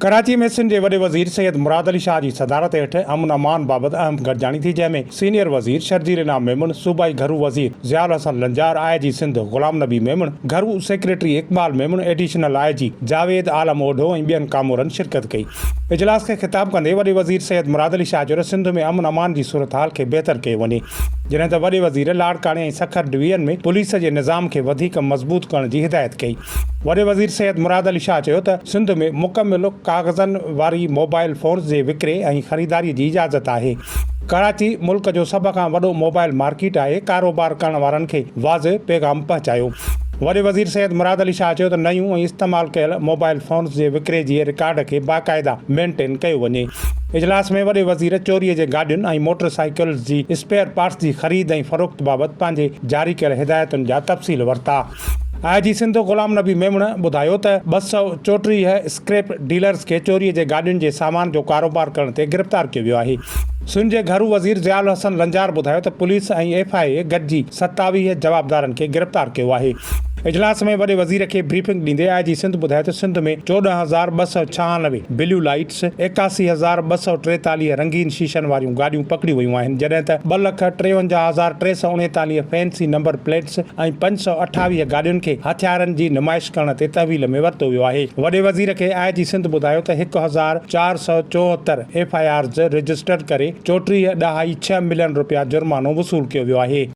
कराची में सिंध के वॾे वज़ीर सैयद मुराद अली शाह की सदारत हेठ अमन अमान बाबत अहम गॾिजाणी थी, जंहिंमें सीनियर वज़ीर शर्जील इनाम मेमन, सूबाई घरू वज़ीर ज़ियाउल हसन लंजार, IG सिंध गुलाम नबी मेमन, घरू secretary Iqbal Memon, additional IG Javed Alam Odho ऐं ॿियनि कामोरनि शिरकत कई। इजलास के खिताब कंदे वॾे वज़ीर सैयद मुराद अली शाह चयो सिंध में अमन अमान की सूरत हाल के बेहतर कयो वञे, जॾहिं त वॾे वज़ीर लाड़काणे ऐं सखर डिवीजन में पुलिस के निज़ाम के वधीक मज़बूत करण की हिदायत कई। वॾे वज़ीर सैयद मुराद अली शाह चयो त सिंध में मुकमिल कागज़नि वारी मोबाइल फ़ोन्स जे विकिरे ऐं ख़रीदारी की इजाज़त आहे। कराची मुल्क जो सब खां वॾो मोबाइल मार्केट आहे। कारोबार करण वारनि खे वाज़े पैगाम पहुचायो। वॾे वज़ीर सैयद मुराद अली शाह चयो त नयूं ऐं इस्तेमालु कयल मोबाइल फ़ोन्स जे विकिरे जे रिकॉर्ड खे बाक़ाइदा मेंटेन कयो वञे। इजलास में वॾे वज़ीर चोरीअ जे गाॾियुनि ऐं मोटरसाइकिल्स जी स्पेयर पार्ट्स की ख़रीद ऐं फ़रोख़्त बाबति पंहिंजे जारी कयल हिदायतुनि जा तफ़सील वरिता। IG सिंध गुलाम नबी मेमन ॿुधायो त 234 स्क्रैप डीलर्स के चोरीअ जे गाॾियुनि जे सामान जो कारोबार करण ते गिरफ़्तार कयो वियो आहे। सिंध जे घरू वज़ीर ज़ियाउल हसन लंजार ॿुधायो त पुलिस ऐं FIA गॾिजी 27 जवाबदारनि खे गिरफ़्तार कयो आहे। इजलास में वॾे वज़ीर खे ब्रीफिंग ॾींदे IG सिंध ॿुधायो त सिंध में 14,296 ब्लू लाइट्स, 81,243 रंगीन शीशनि वारियूं गाॾियूं पकड़ियूं वयूं आहिनि, जॾहिं त 2,53,339 फैंसी नंबर प्लेट्स ऐं 528 गाॾियुनि खे हथियारनि जी नुमाइश करण ते तहवील में वरितो वियो आहे। वॾे वज़ीर खे IG सिंध ॿुधायो त 1,474 FIRs रजिस्टर करे 34.6 मिलियन रुपया जुर्मानो वसूल कयो वियो आहे।